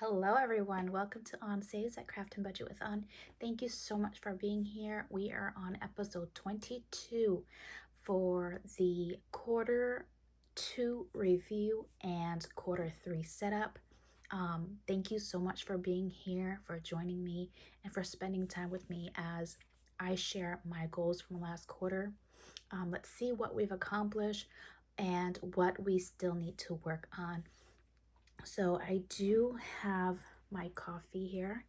Hello everyone, welcome to On Saves at Craft and Budget with On. Thank you so much for being here. We are on episode 22 for the quarter 2 review and quarter 3 setup. Thank you so much for being here, for joining me, and for spending time with me as I share my goals from last quarter. Let's see what we've accomplished and what we still need to work on. So I do have my coffee here.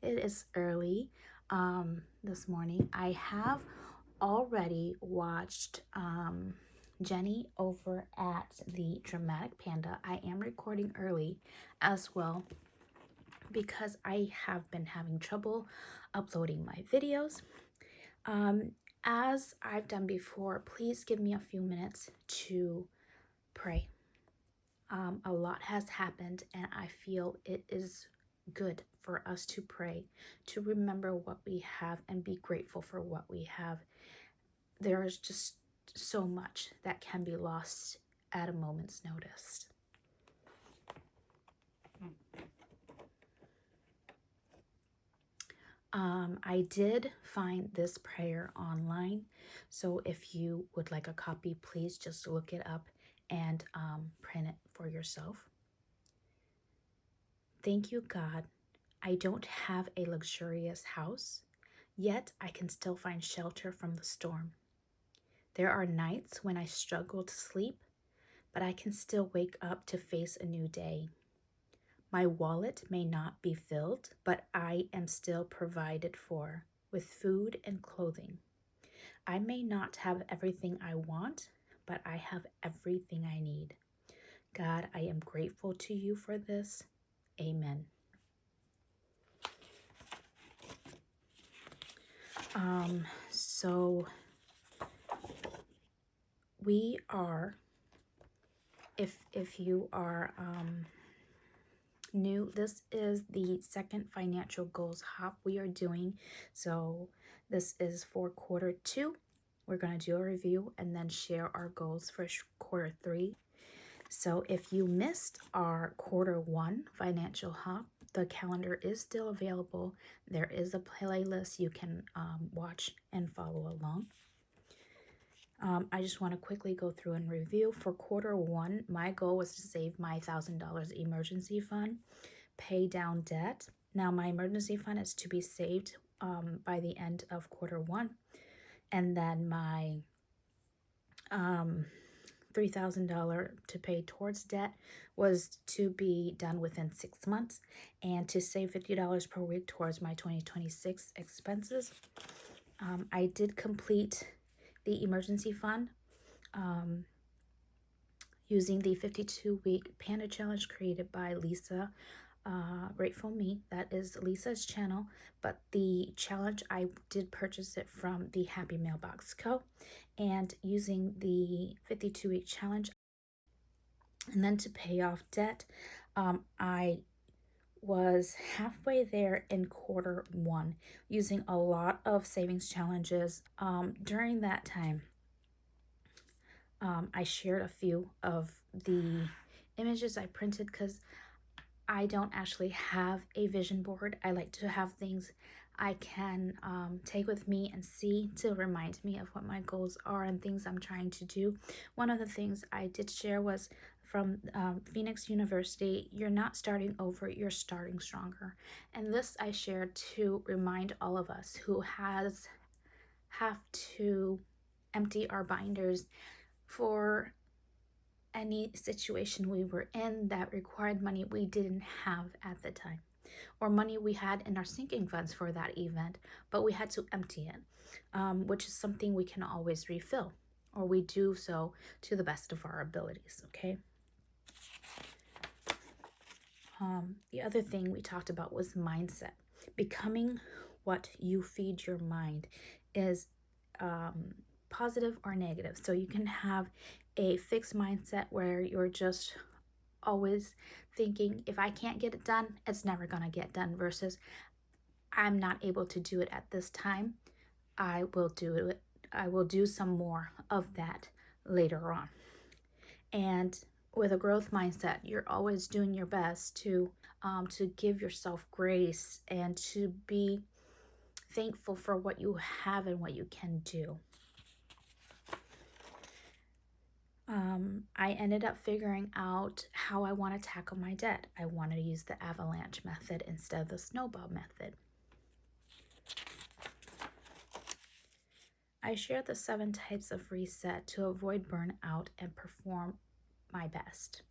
It is early this morning. I have already watched Jenny over at the Dramatic Panda. I am recording early as well because I have been having trouble uploading my videos. As I've done before, please give me a few minutes to pray. A lot has happened, and I feel it is good for us to pray, to remember what we have and be grateful for what we have. There is just so much that can be lost at a moment's notice. I did find this prayer online, so if you would like a copy, please just look it up and print it for yourself. Thank you, God. I don't have a luxurious house, yet I can still find shelter from the storm. There are nights when I struggle to sleep, but I can still wake up to face a new day. My wallet may not be filled, but I am still provided for with food and clothing. I may not have everything I want, but I have everything I need. God, I am grateful to you for this. Amen. So we are, if you are new, this is the second financial goals hop we are doing. So this is for quarter 2. We're going to do a review and then share our goals for quarter 3. So if you missed our quarter 1 financial hop, the calendar is still available. There is a playlist you can watch and follow along. I just want to quickly go through and review. For quarter 1, my goal was to save my $1,000 emergency fund, pay down debt. Now my emergency fund is to be saved by the end of quarter 1. And then my $3,000 to pay towards debt was to be done within 6 months, and to save $50 per week towards my 2026 expenses. I did complete the emergency fund using the 52-week Panda Challenge created by Lisa Grateful Me. That is Lisa's channel, but the challenge, I did purchase it from the Happy Mailbox Co. And using the 52-week challenge, and then to pay off debt, I was halfway there in quarter 1 using a lot of savings challenges. During that time, I shared a few of the images I printed because I don't actually have a vision board. I like to have things I can take with me and see to remind me of what my goals are and things I'm trying to do. One of the things I did share was from Phoenix University. You're not starting over, you're starting stronger. And this I shared to remind all of us who have to empty our binders for any situation we were in that required money we didn't have at the time, or money we had in our sinking funds for that event, but we had to empty it, which is something we can always refill, or we do so to the best of our abilities, okay? The other thing we talked about was mindset. Becoming what you feed your mind is positive or negative. So you can have a fixed mindset where you're just always thinking, if I can't get it done, it's never going to get done, versus I'm not able to do it at this time. I will do it. I will do some more of that later on. And with a growth mindset, you're always doing your best to to give yourself grace and to be thankful for what you have and what you can do. I ended up figuring out how I want to tackle my debt. I wanted to use the avalanche method instead of the snowball method. I shared the 7 types of reset to avoid burnout and perform my best.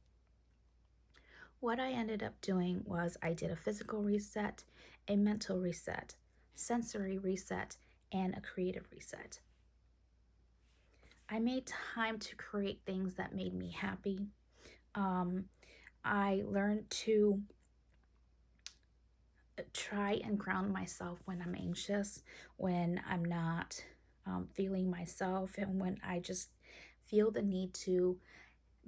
What I ended up doing was I did a physical reset, a mental reset, sensory reset, and a creative reset. I made time to create things that made me happy. I learned to try and ground myself when I'm anxious, when I'm not feeling myself, and when I just feel the need to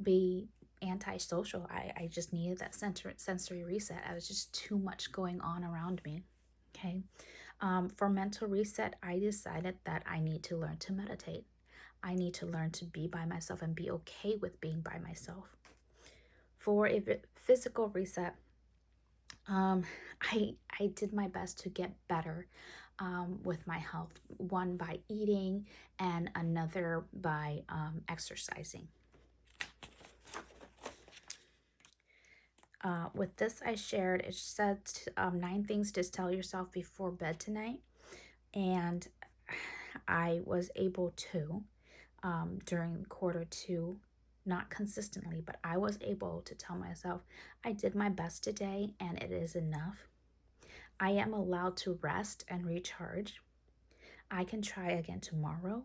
be antisocial. I just needed that sensory reset. I was just too much going on around me. Okay. For mental reset, I decided that I need to learn to meditate. I need to learn to be by myself and be okay with being by myself. For a physical reset, I did my best to get better with my health. One by eating and another by exercising. With this I shared, it said 9 things to tell yourself before bed tonight. And I was able to, during quarter 2, not consistently, but I was able to tell myself, I did my best today and it is enough. I am allowed to rest and recharge. I can try again tomorrow.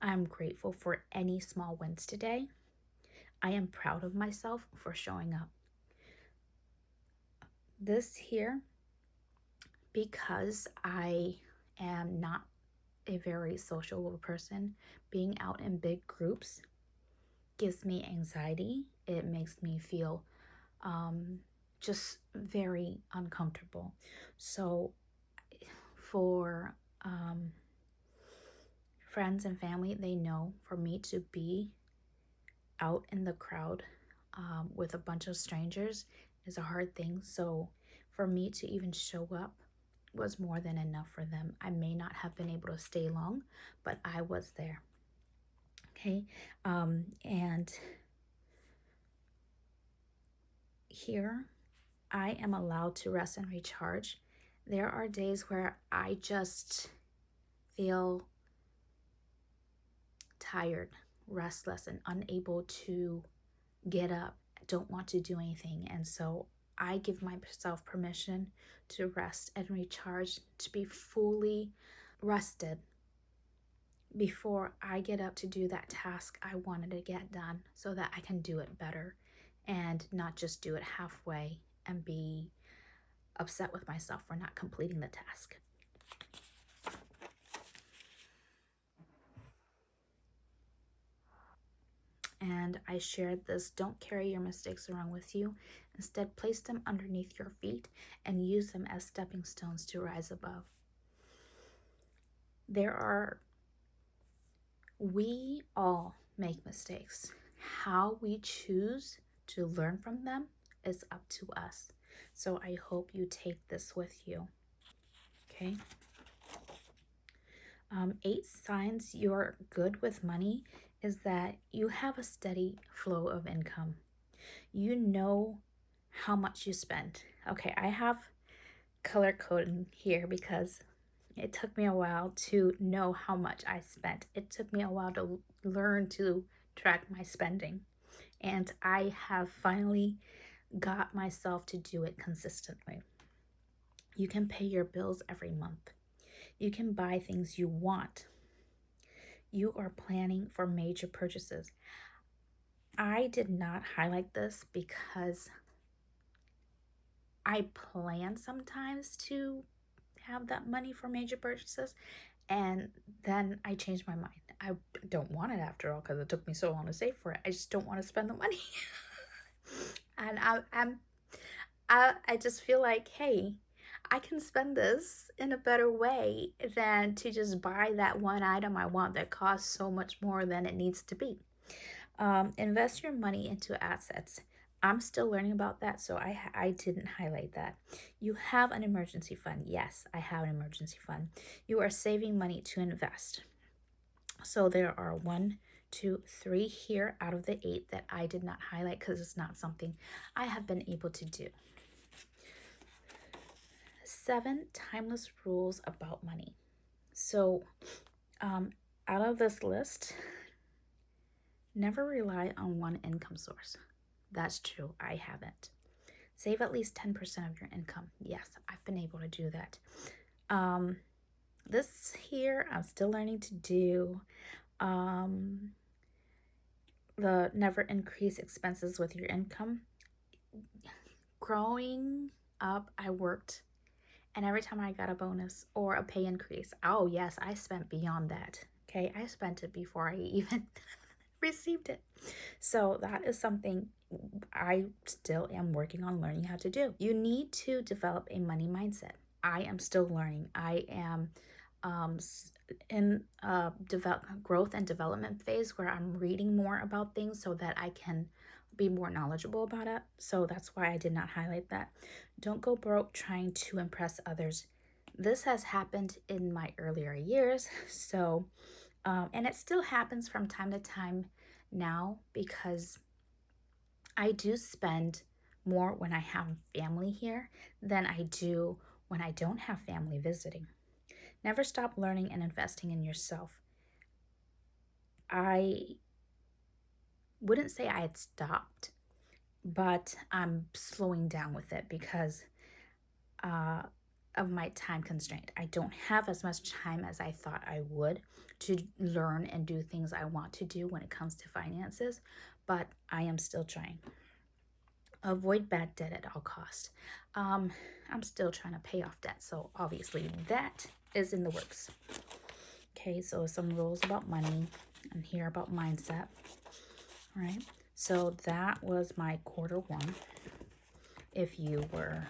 I'm grateful for any small wins today. I am proud of myself for showing up. This here, because I am not a very social person, being out in big groups gives me anxiety. It makes me feel just very uncomfortable. So for friends and family, they know for me to be out in the crowd with a bunch of strangers is a hard thing. So for me to even show up was more than enough for them. I may not have been able to stay long, but I was there. Okay. And here I am allowed to rest and recharge. There are days where I just feel tired, restless, and unable to get up, don't want to do anything. And so I give myself permission to rest and recharge, to be fully rested before I get up to do that task I wanted to get done, so that I can do it better and not just do it halfway and be upset with myself for not completing the task. And I shared this: don't carry your mistakes around with you. Instead, place them underneath your feet and use them as stepping stones to rise above. We all make mistakes. How we choose to learn from them is up to us. So I hope you take this with you. Okay. 8 signs you're good with money is that you have a steady flow of income. You know how much you spend. Okay, I have color coding here because it took me a while to know how much I spent. It took me a while to learn to track my spending. And I have finally got myself to do it consistently. You can pay your bills every month. You can buy things you want. You are planning for major purchases. I did not highlight this because I plan sometimes to have that money for major purchases, and then I change my mind. I don't want it after all because it took me so long to save for it. I just don't want to spend the money. And I just feel like, hey, I can spend this in a better way than to just buy that one item I want that costs so much more than it needs to be. Invest your money into assets. I'm still learning about that, so I didn't highlight that. You have an emergency fund. Yes, I have an emergency fund. You are saving money to invest. So there are 1, 2, 3 here out of the 8 that I did not highlight because it's not something I have been able to do. 7 timeless rules about money. So out of this list, never rely on one income source. That's true. I haven't. Save at least 10% of your income. Yes, I've been able to do that. This here, I'm still learning to do. The never increase expenses with your income. Growing up, I worked, and every time I got a bonus or a pay increase, oh yes, I spent beyond that. Okay, I spent it before I even received it. So that is something I still am working on learning how to do. You need to develop a money mindset. I am still learning. I am in growth and development phase where I'm reading more about things so that I can be more knowledgeable about it. So that's why I did not highlight that. Don't go broke trying to impress others. This has happened in my earlier years. So, and it still happens from time to time now because I do spend more when I have family here than I do when I don't have family visiting. Never stop learning and investing in yourself. I wouldn't say I had stopped, but I'm slowing down with it because of my time constraint. I don't have as much time as I thought I would to learn and do things I want to do when it comes to finances, but I am still trying. Avoid bad debt at all costs. I'm still trying to pay off debt, so obviously that is in the works. Okay, so some rules about money and here about mindset. All right, so that was my Q1. If you were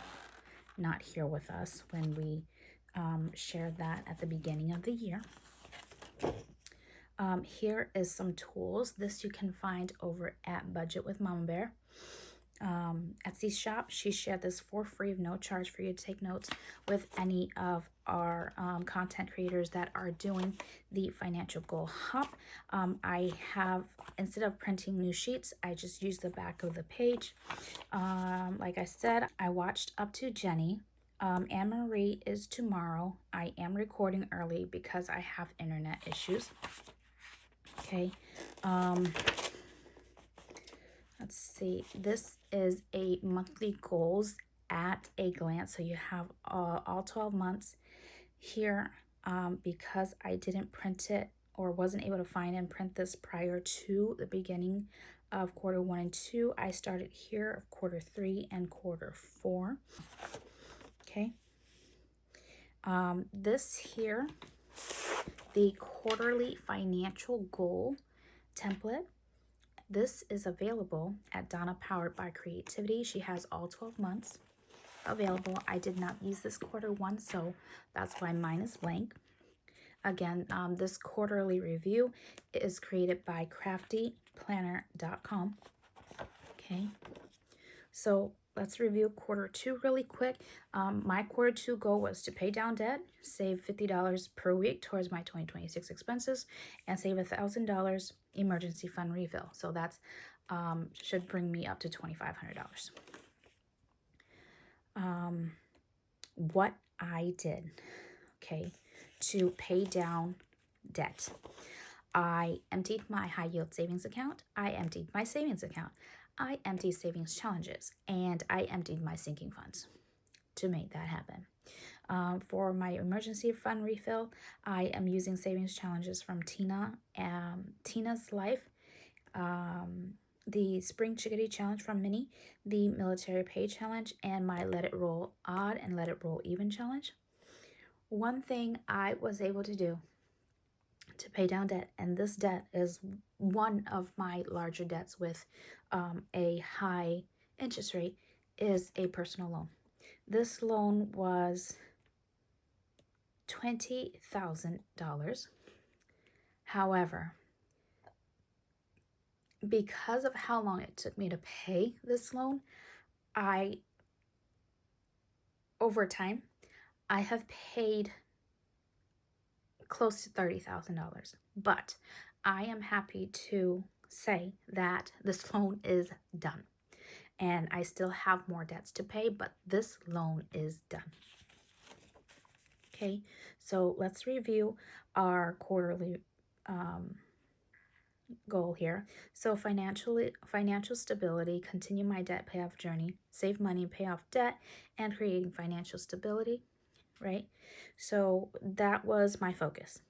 not here with us when we shared that at the beginning of the year. Here is some tools. This you can find over at Budget with Mama Bear. Etsy shop. She shared this for free of no charge for you to take notes with any of our content creators that are doing the financial goal hop. I have, instead of printing new sheets, I just use the back of the page. Like I said, I watched Up to Jenny. Anne Marie is tomorrow. I am recording early because I have internet issues. Okay. Let's see. This is a monthly goals at a glance. So you have all 12 months here. Because I didn't print it or wasn't able to find and print this prior to the beginning of Q1 and 2, I started here of Q3 and Q4. Okay. This here, the quarterly financial goal template. This is available at Donna Powered by Creativity. She has all 12 months available. I did not use this Q1, so that's why mine is blank. Again, this quarterly review is created by craftyplanner.com. Okay, so let's review Q2 really quick. My Q2 goal was to pay down debt, save $50 per week towards my 2026 expenses, and save $1,000 emergency fund refill. So that's should bring me up to $2,500. What I did, okay, to pay down debt. I emptied my high yield savings account. I emptied my savings account. I emptied savings challenges, and I emptied my sinking funds to make that happen. For my emergency fund refill, I am using savings challenges from Tina's Life, the Spring Chickadee Challenge from Minnie, the Military Pay Challenge, and my Let It Roll Odd and Let It Roll Even Challenge. One thing I was able to do to pay down debt, and this debt is one of my larger debts with a high interest rate, is a personal loan. This loan was $20,000. However, because of how long it took me to pay this loan, over time, I have paid close to $30,000. But I am happy to say that this loan is done. And I still have more debts to pay, but this loan is done. Okay, so let's review our quarterly goal here. So financial stability, continue my debt payoff journey, save money, pay off debt, and creating financial stability, right? So that was my focus.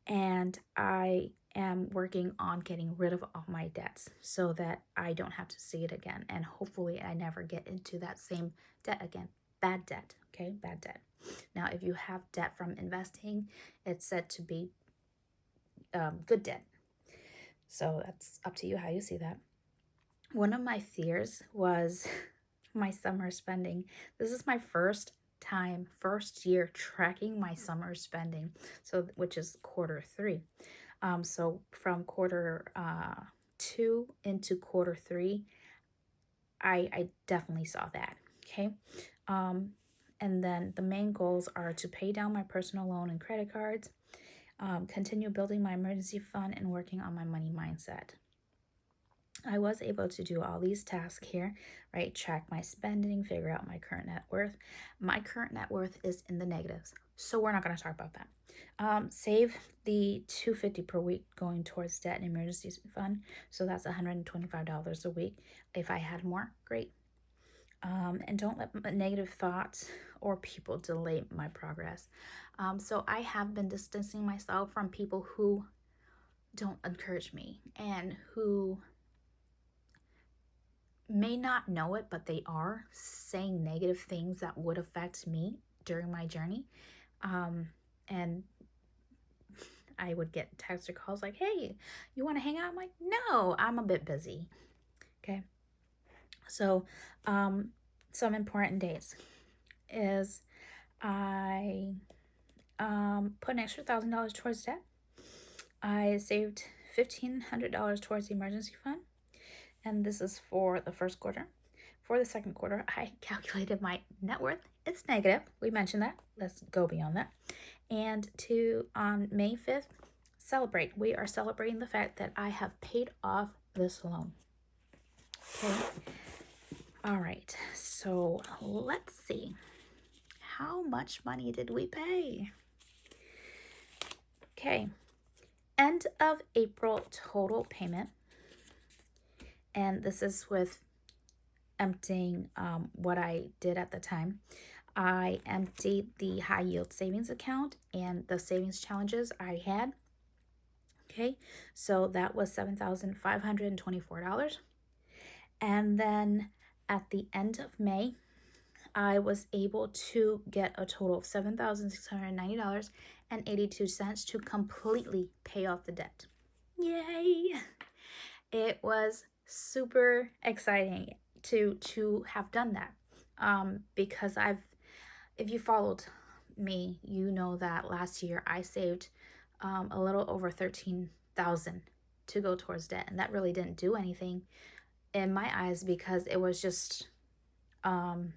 And I am working on getting rid of all my debts so that I don't have to see it again. And hopefully I never get into that same debt again. Bad debt, okay? Bad debt. Now, if you have debt from investing, it's said to be good debt. So that's up to you how you see that. One of my fears was my summer spending. This is my first year tracking my summer spending, so which is quarter 3. So from quarter 2 into quarter 3, I definitely saw that. Okay. And then the main goals are to pay down my personal loan and credit cards, continue building my emergency fund, and working on my money mindset. I was able to do all these tasks here, right? Track my spending, figure out my current net worth. My current net worth is in the negatives, so we're not going to talk about that. Save the $250 per week going towards debt and emergency fund, so that's $125 a week. If I had more, great. And don't let negative thoughts or people delay my progress. So I have been distancing myself from people who don't encourage me and who may not know it, but they are saying negative things that would affect me during my journey. And I would get texts or calls like, hey, you want to hang out? I'm like, no, I'm a bit busy. Okay. So some important dates is I put an extra $1,000 towards debt. I saved $1,500 towards the emergency fund. And this is for the first quarter. For the second quarter, I calculated my net worth. It's negative. We mentioned that. Let's go beyond that. And on May 5th, celebrate. We are celebrating the fact that I have paid off this loan. Okay. All right. So let's see. How much money did we pay? Okay. End of April total payment. And this is with emptying what I did at the time. I emptied the high yield savings account and the savings challenges I had. Okay, so that was $7,524. And then at the end of May, I was able to get a total of $7,690.82 to completely pay off the debt. Yay! It was super exciting to have done that, because if you followed me, you know that last year I saved a little over $13,000 to go towards debt, and that really didn't do anything in my eyes because it was just done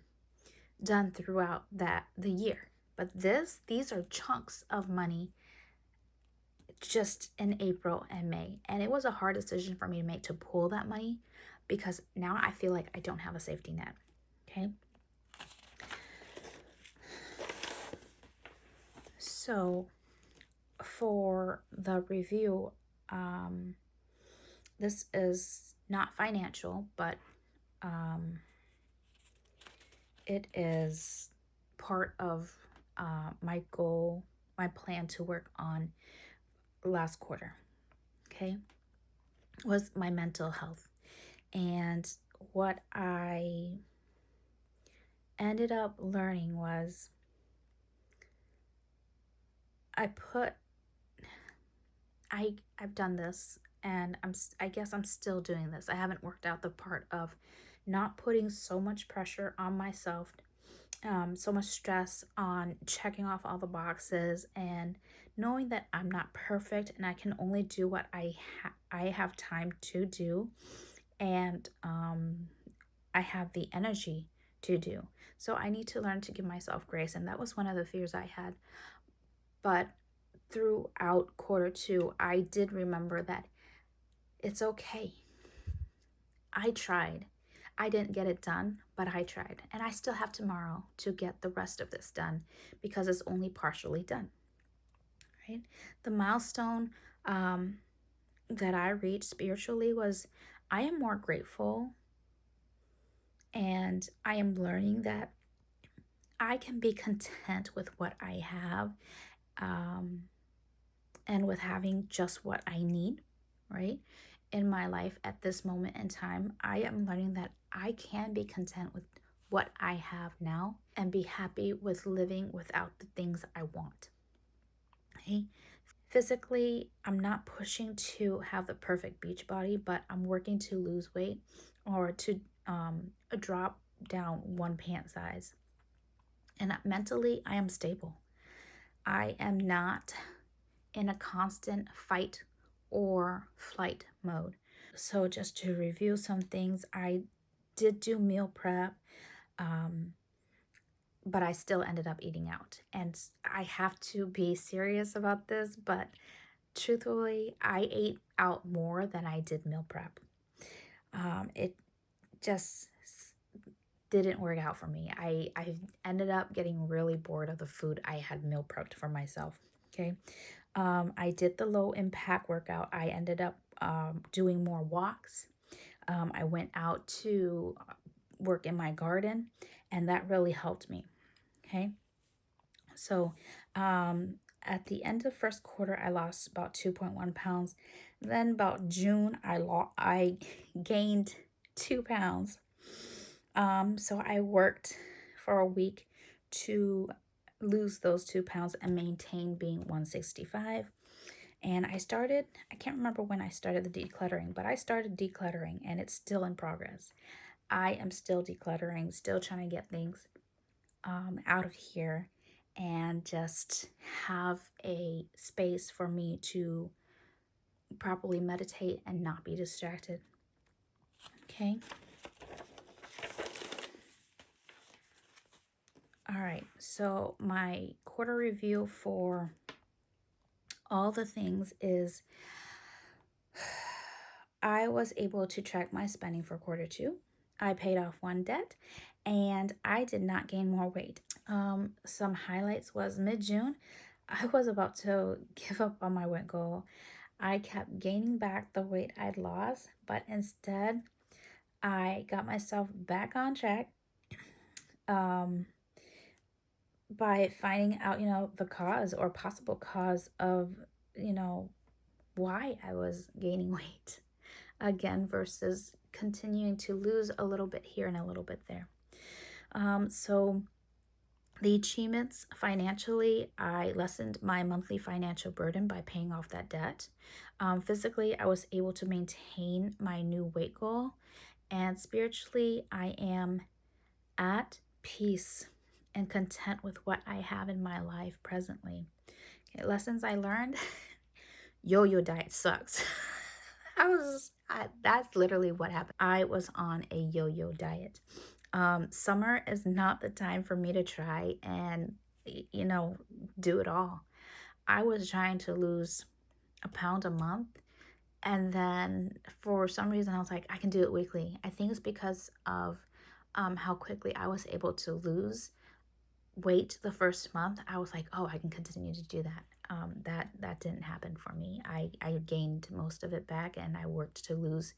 throughout the year. But these are chunks of money just in April and May, and it was a hard decision for me to make to pull that money because now I feel like I don't have a safety net. Okay, so for the review, this is not financial, but it is part of my goal, my plan to work on last quarter, okay, was my mental health. And what I ended up learning was I've done this, and I guess I'm still doing this. I haven't worked out the part of not putting so much pressure on myself so much stress on checking off all the boxes and knowing that I'm not perfect and I can only do what I have time to do, and I have the energy to do. So I need to learn to give myself grace, and that was one of the fears I had. But throughout quarter two, I did remember that it's okay. I tried. I didn't get it done, but I tried. And I still have tomorrow to get the rest of this done because it's only partially done, right? The milestone that I reached spiritually was I am more grateful, and I am learning that I can be content with what I have, um, and with having just what I need, right? In my life at this moment in time, I am learning that I can be content with what I have now and be happy with living without the things I want. Okay? Physically, I'm not pushing to have the perfect beach body, but I'm working to lose weight or to drop down one pant size. And mentally, I am stable. I am not in a constant fight or flight mode. So, just to review some things, I did do meal prep, um, but I still ended up eating out. And I have to be serious about this, but truthfully, I ate out more than I did meal prep. It just didn't work out for me. I ended up getting really bored of the food I had meal prepped for myself. Okay. I did the low impact workout. I ended up doing more walks. I went out to work in my garden, and that really helped me. Okay. So at the end of first quarter, I lost about 2.1 pounds. Then about June, I gained 2 pounds. So I worked for a week to lose those 2 pounds and maintain being 165. And I can't remember when I started the decluttering, but I started decluttering and it's still in progress. I am still decluttering, still trying to get things out of here and just have a space for me to properly meditate and not be distracted. Okay. All right. So my quarter review for all the things is I was able to track my spending for quarter two. I paid off one debt and I did not gain more weight. Some highlights was mid-June, I was about to give up on my weight goal. I kept gaining back the weight I'd lost, but instead I got myself back on track by finding out, the cause or possible cause of, why I was gaining weight again versus continuing to lose a little bit here and a little bit there. So the achievements financially, I lessened my monthly financial burden by paying off that debt. Physically, I was able to maintain my new weight goal. And spiritually, I am at peace and content with what I have in my life presently. Okay, lessons I learned. Yo-yo diet sucks. That's literally what happened. I was on a yo-yo diet. Summer is not the time for me to try and, do it all. I was trying to lose a pound a month. And then for some reason, I was like, I can do it weekly. I think it's because of how quickly I was able to lose weight the first month. I was like, oh, I can continue to do that. That didn't happen for me. I gained most of it back and I worked to lose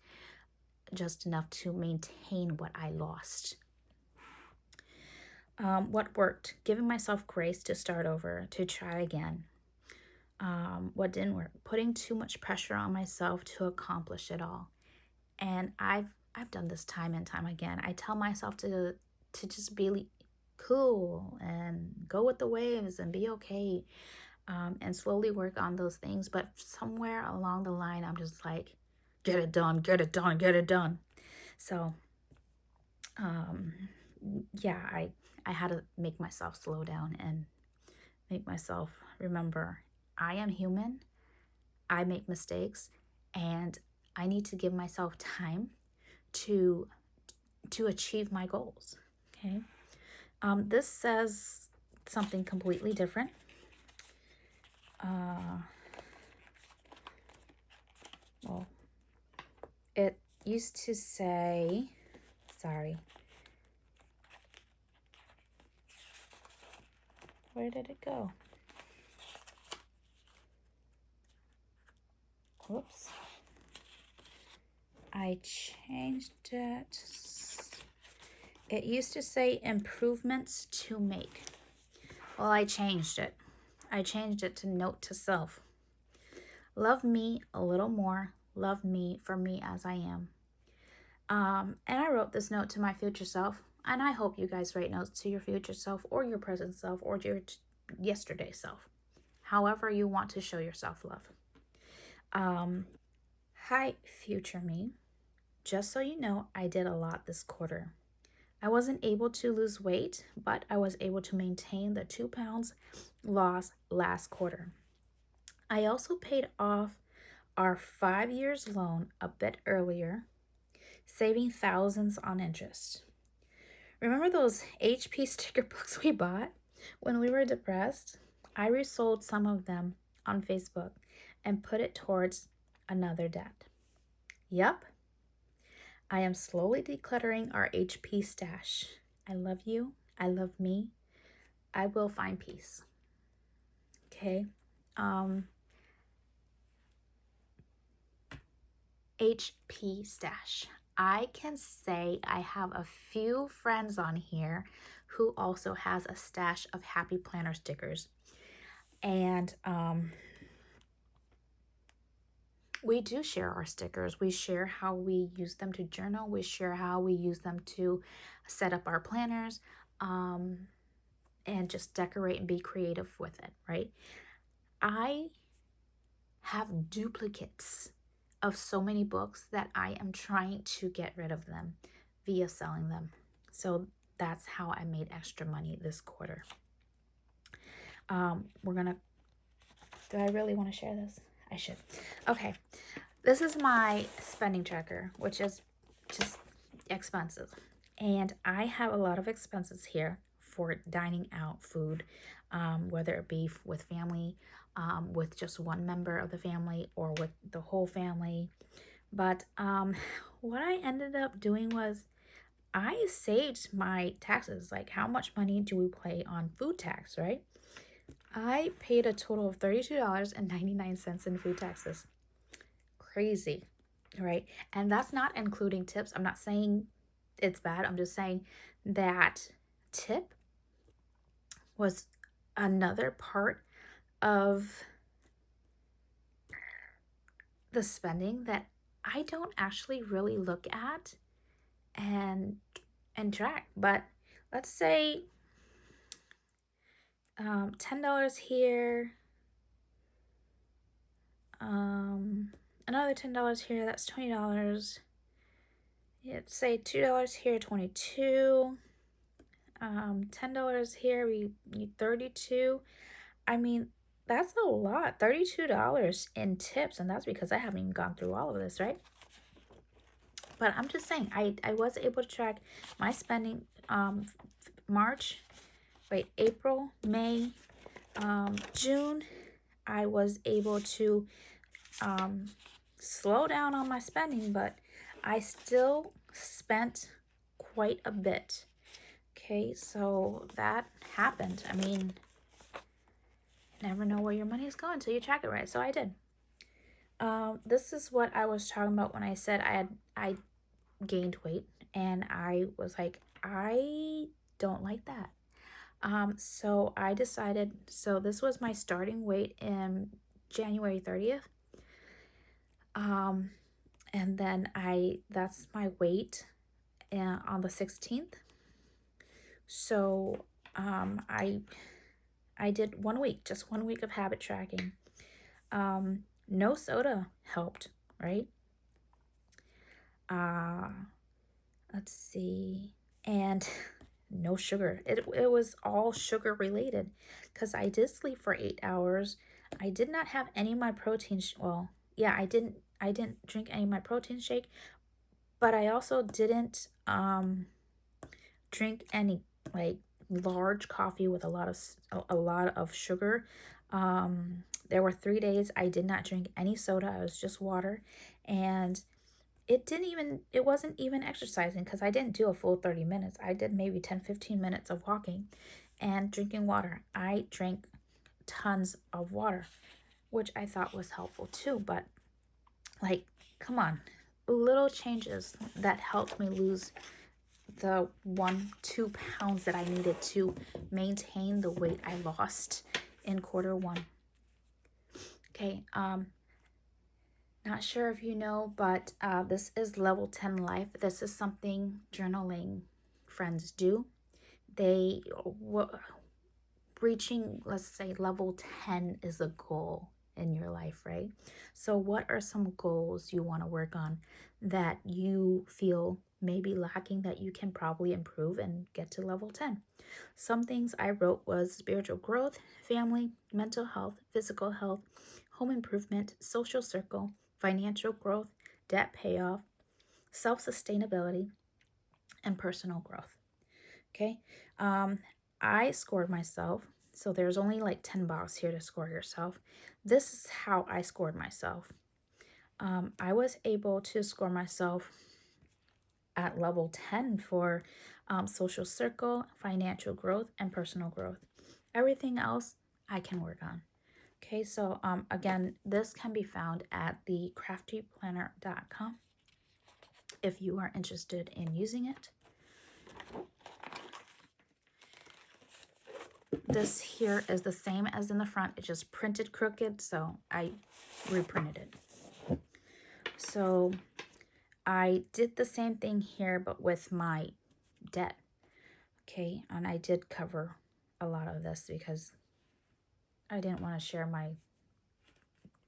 just enough to maintain what I lost. What worked? Giving myself grace to start over, to try again. What didn't work? Putting too much pressure on myself to accomplish it all. And I've done this time and time again. I tell myself to just be cool and go with the waves and be okay, and slowly work on those things. But somewhere along the line, I'm just like, get it done, get it done, get it done. So yeah, I had to make myself slow down and make myself remember I am human, I make mistakes, and I need to give myself time to achieve my goals. Okay. This says something completely different. Well, it used to say, sorry, where did it go? Whoops. I changed it. It used to say improvements to make. Well, I changed it. I changed it to note to self. Love me a little more. Love me for me as I am. And I wrote this note to my future self, and I hope you guys write notes to your future self or your present self or your yesterday self, however you want to show yourself love. Hi, future me. Just so you know, I did a lot this quarter. I wasn't able to lose weight, but I was able to maintain the 2 pounds lost last quarter. I also paid off our 5 years loan a bit earlier, saving thousands on interest. Remember those HP sticker books we bought when we were depressed? I resold some of them on Facebook and put it towards another debt. Yup, I am slowly decluttering our HP stash. I love you. I love me. I will find peace. Okay. HP stash. I can say I have a few friends on here who also has a stash of Happy Planner stickers. And we do share our stickers. We share how we use them to journal. We share how we use them to set up our planners, and just decorate and be creative with it, right? I have duplicates of so many books that I am trying to get rid of them via selling them. So that's how I made extra money this quarter. Do I really want to share this? I should. Okay. This is my spending tracker, which is just expenses. And I have a lot of expenses here for dining out food, whether it be with family, with just one member of the family, or with the whole family. But what I ended up doing was I saved my taxes. Like, how much money do we pay on food tax, right? I paid a total of $32.99 in food taxes. Crazy, right? And that's not including tips. I'm not saying it's bad. I'm just saying that tip was another part of the spending that I don't actually really look at and track. But let's say $10 here, another $10 here, that's $20. Let's say $2 here, 22. $10 here, we need 32. I mean, that's a lot. $32 in tips, and that's because I haven't even gone through all of this, right? But I'm just saying, I was able to track my spending April, May, June. I was able to slow down on my spending, but I still spent quite a bit. Okay, so that happened. I mean, never know where your money is going until you track it right. So I did. This is what I was talking about when I said I gained weight, and I was like, I don't like that. So I decided, so this was my starting weight in January 30th. And then that's my weight on the 16th. So I did 1 week, just 1 week of habit tracking. No soda helped, right? Let's see. And no sugar. It was all sugar related because I did sleep for 8 hours. I did not have any of my protein. Well, yeah, I didn't drink any of my protein shake, but I also didn't drink any like large coffee with a lot of sugar. There were 3 days I did not drink any soda. I was just water, and it wasn't even exercising because I didn't do a full 30 minutes. I did maybe 10-15 minutes of walking and drinking water. I drank tons of water, which I thought was helpful too. But like, come on, little changes that helped me lose the 1-2 pounds that I needed to maintain the weight I lost in quarter 1. Okay, not sure if you know, but this is level 10 life. This is something journaling friends do. They reaching, let's say, level 10 is a goal in your life, right? So what are some goals you want to work on that you feel may be lacking that you can probably improve and get to level 10? Some things I wrote was spiritual growth, family, mental health, physical health, home improvement, social circle, financial growth, debt payoff, self-sustainability, and personal growth. Okay. I scored myself. So there's only like 10 boxes here to score yourself. This is how I scored myself. I was able to score myself at level 10 for social circle, financial growth, and personal growth. Everything else I can work on. Okay, so again, this can be found at thecraftyplanner.com if you are interested in using it. This here is the same as in the front. It just printed crooked, so I reprinted it. So I did the same thing here, but with my debt. Okay, and I did cover a lot of this because I didn't want to share my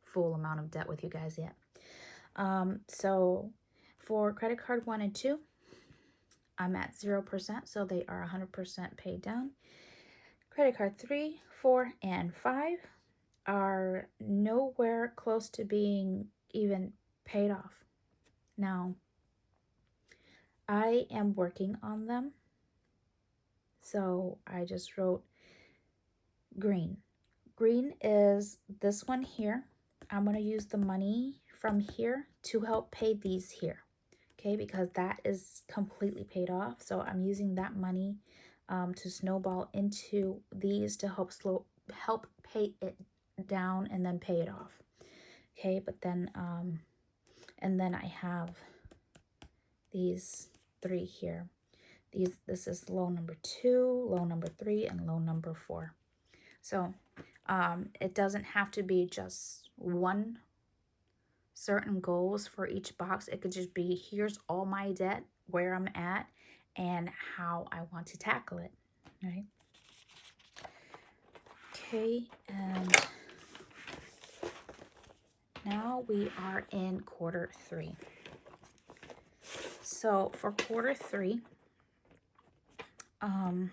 full amount of debt with you guys yet. So for credit card 1 and 2, I'm at 0%, so they are 100% paid down. Credit card 3, 4, and 5 are nowhere close to being even paid off. Now, I am working on them. So I just wrote green. Green is this one here. I'm going to use the money from here to help pay these here. Okay, because that is completely paid off. So I'm using that money to snowball into these to help pay it down and then pay it off. Okay, but then and then I have these 3 here. This is loan number 2, loan number 3, and loan number 4. So it doesn't have to be just one certain goals for each box. It could just be, here's all my debt, where I'm at, and how I want to tackle it, right? Okay, and now we are in quarter 3. So for quarter 3, I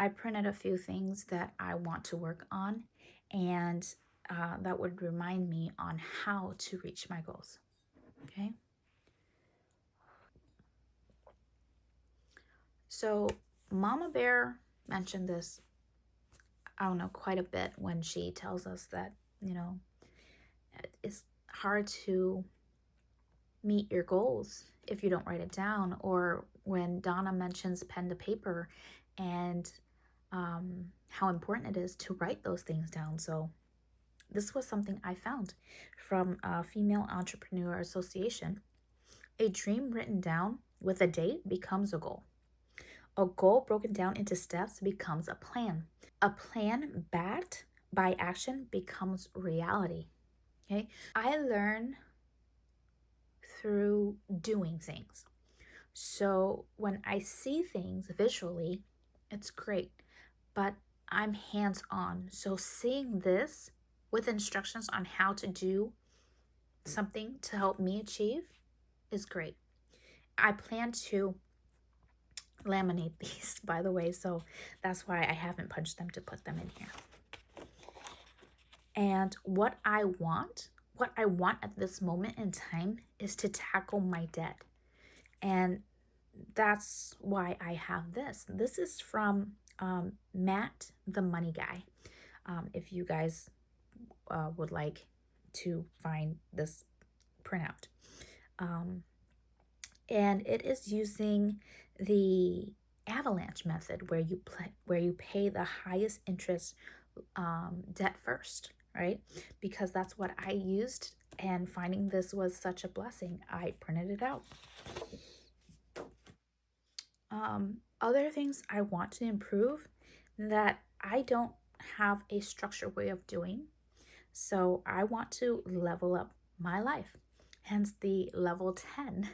printed a few things that I want to work on, and that would remind me on how to reach my goals. Okay. So Mama Bear mentioned this, I don't know, quite a bit when she tells us that, it's hard to meet your goals if you don't write it down, or when Donna mentions pen to paper and how important it is to write those things down. So this was something I found from Female Entrepreneur Association. A dream written down with a date becomes a goal. A goal broken down into steps becomes a plan. A plan backed by action becomes reality. Okay? I learn through doing things. So when I see things visually, it's great, but I'm hands-on. So seeing this with instructions on how to do something to help me achieve is great. I plan to laminate these, by the way, so that's why I haven't punched them to put them in here. And what I want at this moment in time is to tackle my debt. And that's why I have this. This is from Matt, the money guy. If you guys would like to find this printout. And it is using the avalanche method where you pay the highest interest debt first, right? Because that's what I used, and finding this was such a blessing, I printed it out. Other things I want to improve that I don't have a structured way of doing. So I want to level up my life, hence the level 10,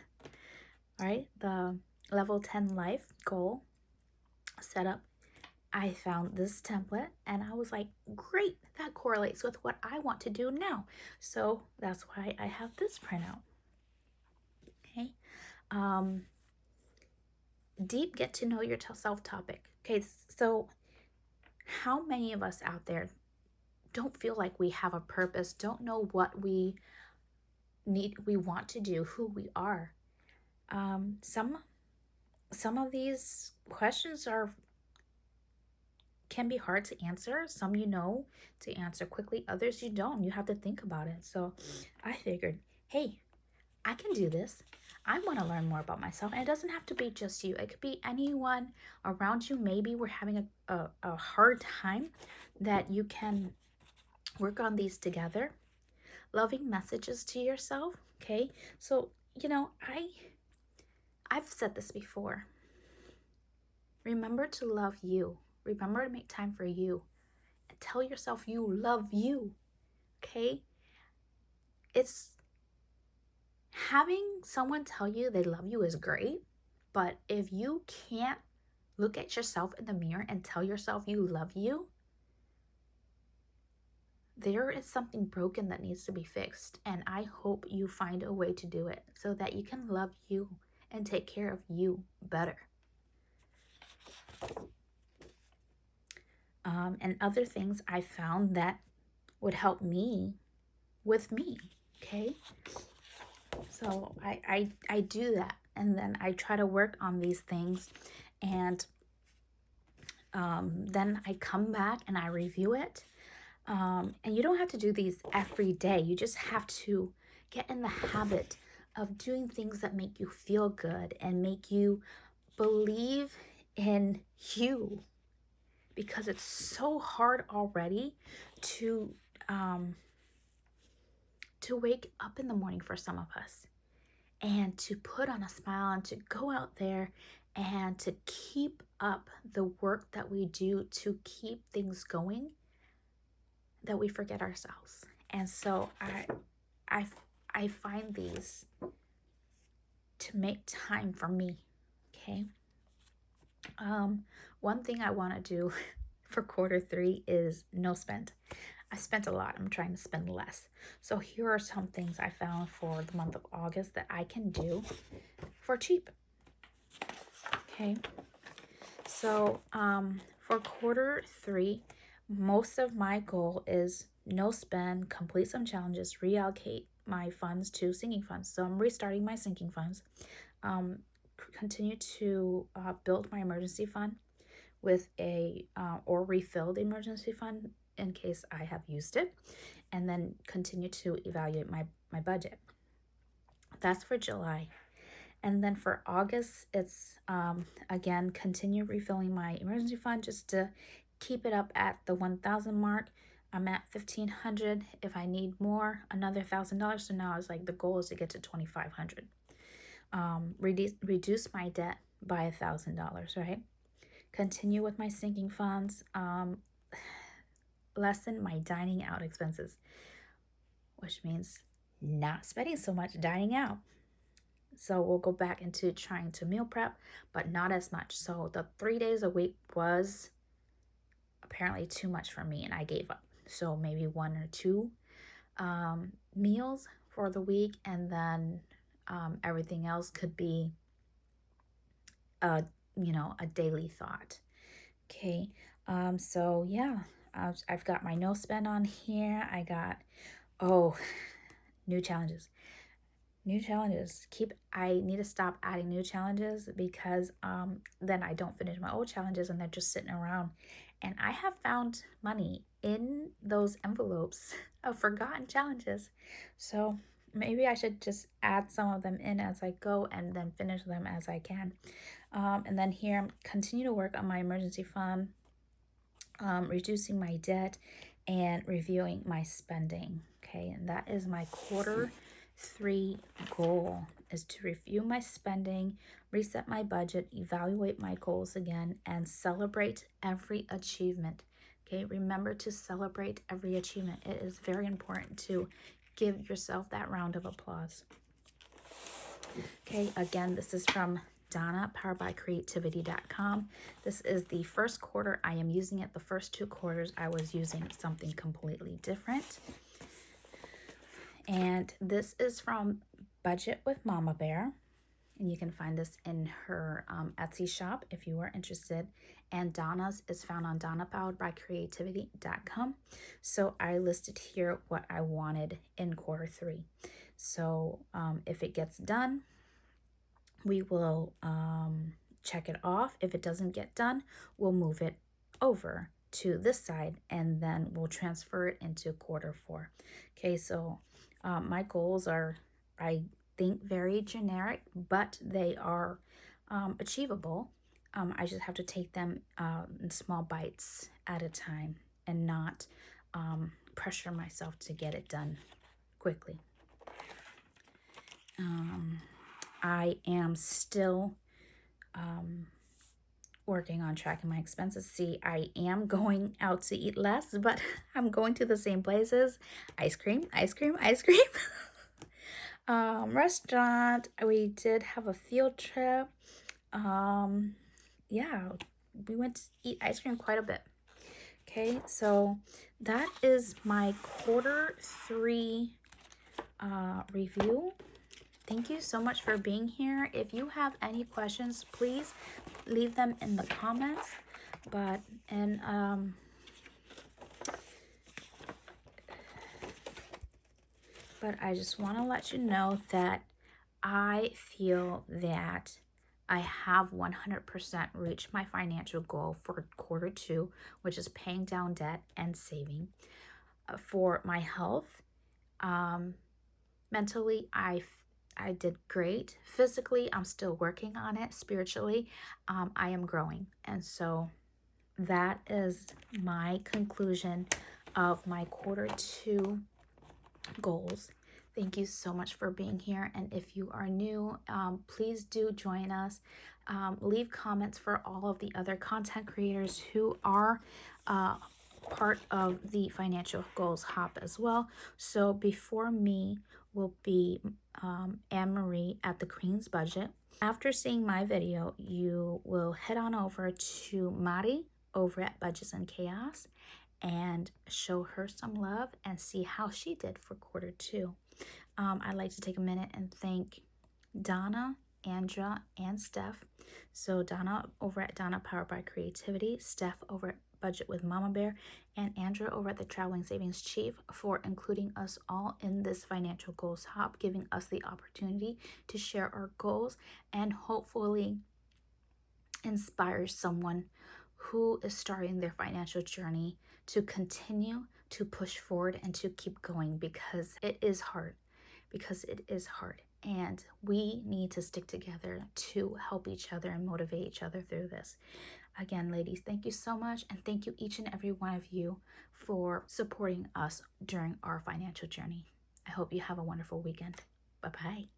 right? The level 10 life goal setup. I found this template and I was like, great, that correlates with what I want to do now. So that's why I have this printout. Okay. Deep get to know yourself topic. Okay, so how many of us out there don't feel like we have a purpose, don't know what we want to do, who we are? Some of these questions can be hard to answer. Some to answer quickly, others you don't. You have to think about it. So I figured, hey, I can do this. I want to learn more about myself. And it doesn't have to be just you. It could be anyone around you. Maybe we're having a hard time, that you can work on these together. Loving messages to yourself. Okay. So, I've said this before. Remember to love you. Remember to make time for you. And tell yourself you love you. Okay? It's having someone tell you they love you is great, but if you can't look at yourself in the mirror and tell yourself you love you, there is something broken that needs to be fixed. And I hope you find a way to do it so that you can love you and take care of you better. And other things I found that would help me with me. Okay. So I do that, and then I try to work on these things, and then I come back and I review it. And you don't have to do these every day. You just have to get in the habit of doing things that make you feel good and make you believe in you, because it's so hard already to wake up in the morning for some of us, and to put on a smile and to go out there and to keep up the work that we do to keep things going, that we forget ourselves. And so I find these to make time for me. Okay. One thing I want to do for quarter 3 is no spend. I spent a lot. I'm trying to spend less. So here are some things I found for the month of August that I can do for cheap. Okay. So for quarter 3, most of my goal is no spend, complete some challenges, reallocate my funds to sinking funds. So I'm restarting my sinking funds. Continue to build my emergency fund with or refill the emergency fund in case I have used it, and then continue to evaluate my budget. That's for July. And then for August, it's again, continue refilling my emergency fund just to keep it up at the 1,000 mark. I'm at 1,500. If I need more, another $1,000. So now it's like the goal is to get to 2,500. Reduce my debt by $1,000, right? Continue with my sinking funds. Lessen my dining out expenses, which means not spending so much dining out. So we'll go back into trying to meal prep, but not as much. So the 3 days a week was apparently too much for me, and I gave up. So maybe 1 or 2 meals for the week, and then everything else could be a daily thought. Okay. So yeah, I've got my no spend on here. I got, oh, new challenges. New challenges. I need to stop adding new challenges because then I don't finish my old challenges and they're just sitting around. And I have found money in those envelopes of forgotten challenges. So maybe I should just add some of them in as I go and then finish them as I can. And then here, continue to work on my emergency fund, reducing my debt, and reviewing my spending. Okay, and that is my quarter 3 goal, is to review my spending, reset my budget, evaluate my goals again, and celebrate every achievement. Okay, remember to celebrate every achievement. It is very important to give yourself that round of applause. Okay, again, this is from Donna, poweredbycreativity.com. This is the first quarter I am using it. The first 2 quarters I was using something completely different. And this is from Budget with Mama Bear. And you can find this in her Etsy shop if you are interested. And Donna's is found on donnapoweredbycreativity.com. So I listed here what I wanted in quarter 3. So if it gets done, we will check it off. If it doesn't get done, we'll move it over to this side and then we'll transfer it into quarter 4. Okay, so my goals are, I think, very generic, but they are achievable. I just have to take them in small bites at a time and not pressure myself to get it done quickly. I am still working on tracking my expenses. See, I am going out to eat less, but I'm going to the same places. Ice cream. Restaurant. We did have a field trip. Yeah, we went to eat ice cream quite a bit. Okay, so that is my quarter 3 review. Thank you so much for being here. If you have any questions, please leave them in the comments. But I just want to let you know that I feel that I have 100% reached my financial goal for quarter 2, which is paying down debt and saving. For my health, mentally, I did great. Physically, I'm still working on it. Spiritually, I am growing. And so that is my conclusion of my quarter 2 goals. Thank you so much for being here. And if you are new, please do join us. Leave comments for all of the other content creators who are part of the Financial Goals Hop as well. So before me will be Anne-Marie at the Queen's Budget. After seeing my video, you will head on over to Mari over at Budgets and Chaos and show her some love and see how she did for quarter 2. I'd like to take a minute and thank Donna, Andra, and Steph. So Donna over at Donna Powered by Creativity, Steph over at Budget with Mama Bear, and Andra over at the Traveling Savings Chief for including us all in this Financial Goals Hop, giving us the opportunity to share our goals and hopefully inspire someone who is starting their financial journey to continue to push forward and to keep going, because it is hard. And we need to stick together to help each other and motivate each other through this. Again, ladies, thank you so much. And thank you each and every one of you for supporting us during our financial journey. I hope you have a wonderful weekend. Bye-bye.